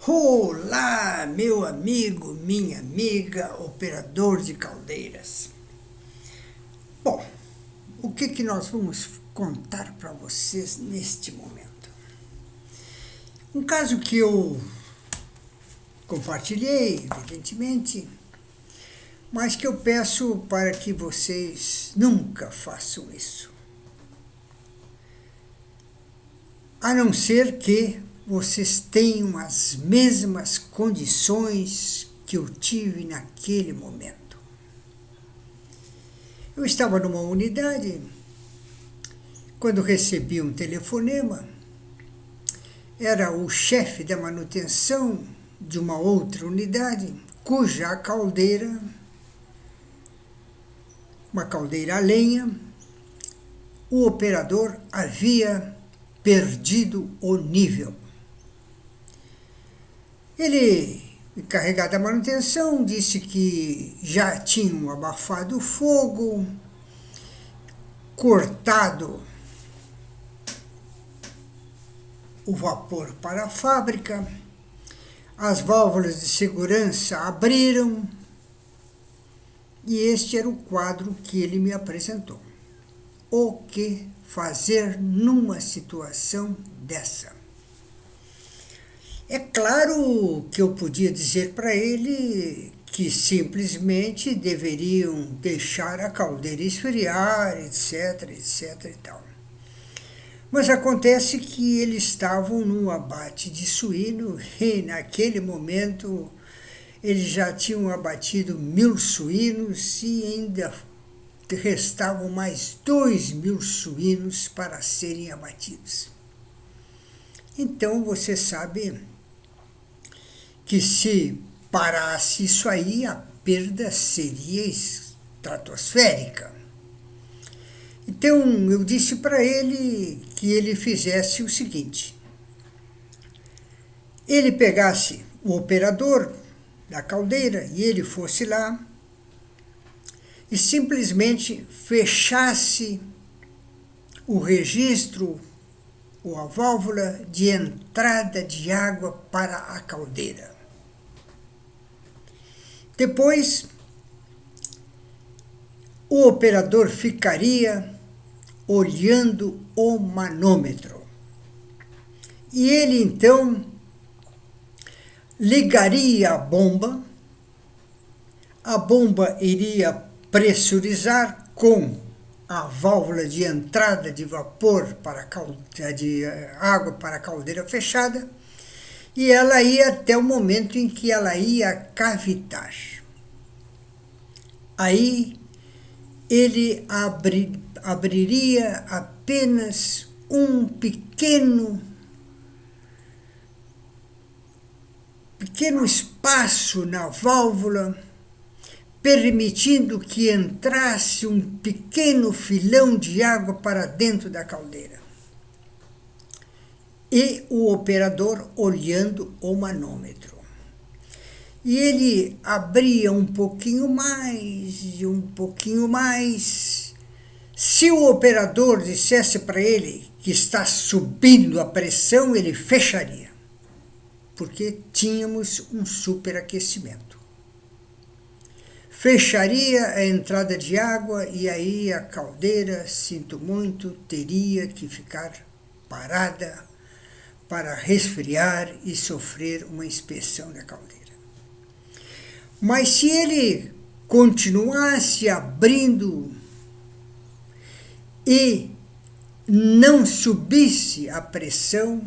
Olá, meu amigo, minha amiga, operador de caldeiras. Bom, o que nós vamos contar para vocês neste momento? Um caso que eu compartilhei, evidentemente, mas que eu peço para que vocês nunca façam isso. A não ser que vocês tenham as mesmas condições que eu tive naquele momento. Eu estava numa unidade, quando recebi um telefonema, era o chefe da manutenção de uma outra unidade, cuja caldeira, uma caldeira a lenha, o operador havia perdido o nível. Ele, encarregado da manutenção, disse que já tinham abafado o fogo, cortado o vapor para a fábrica, as válvulas de segurança abriram e este era o quadro que ele me apresentou. O que fazer numa situação dessa? É claro que eu podia dizer para ele que simplesmente deveriam deixar a caldeira esfriar, etc, etc e tal. Mas acontece que eles estavam no abate de suíno e naquele momento eles já tinham abatido 1.000 suínos e ainda restavam mais 2.000 suínos para serem abatidos. Então você sabe que se parasse isso aí, a perda seria estratosférica. Então eu disse para ele que ele fizesse o seguinte: ele pegasse o operador da caldeira e ele fosse lá e simplesmente fechasse o registro ou a válvula de entrada de água para a caldeira. Depois, o operador ficaria olhando o manômetro. E ele então ligaria a bomba iria pressurizar com a válvula de entrada de vapor de água para a caldeira fechada, e ela ia até o momento em que ela ia cavitar. Aí ele abriria apenas um pequeno espaço na válvula, permitindo que entrasse um pequeno filão de água para dentro da caldeira. E o operador olhando o manômetro. E ele abria um pouquinho mais e um pouquinho mais. Se o operador dissesse para ele que está subindo a pressão, ele fecharia, porque tínhamos um superaquecimento. Fecharia a entrada de água e aí a caldeira, sinto muito, teria que ficar parada para resfriar e sofrer uma inspeção da caldeira. Mas se ele continuasse abrindo e não subisse a pressão,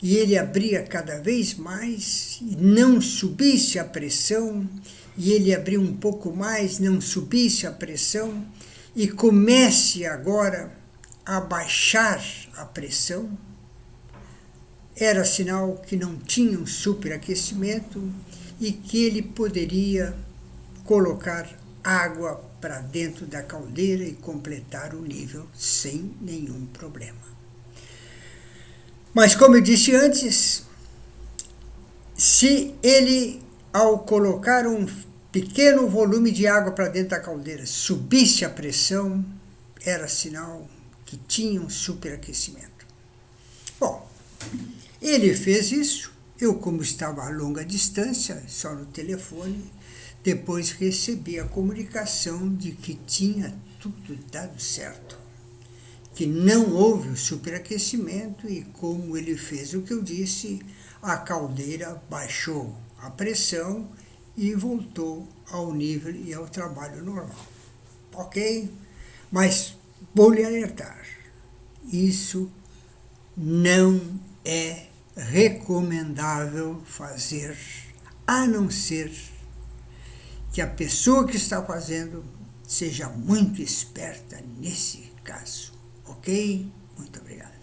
e ele abria cada vez mais, e não subisse a pressão, e ele abria um pouco mais, não subisse a pressão, e comece agora a baixar a pressão, era sinal que não tinha um superaquecimento e que ele poderia colocar água para dentro da caldeira e completar o nível sem nenhum problema. Mas como eu disse antes, se ele, ao colocar um pequeno volume de água para dentro da caldeira, subisse a pressão, era sinal que tinha um superaquecimento. Bom, ele fez isso Eu, como estava a longa distância, só no telefone, depois recebi a comunicação de que tinha tudo dado certo, que não houve o superaquecimento e, como ele fez o que eu disse, a caldeira baixou a pressão e voltou ao nível e ao trabalho normal. Ok? Mas vou lhe alertar, isso não é recomendável fazer, a não ser que a pessoa que está fazendo seja muito esperta nesse caso. Ok? Muito obrigado.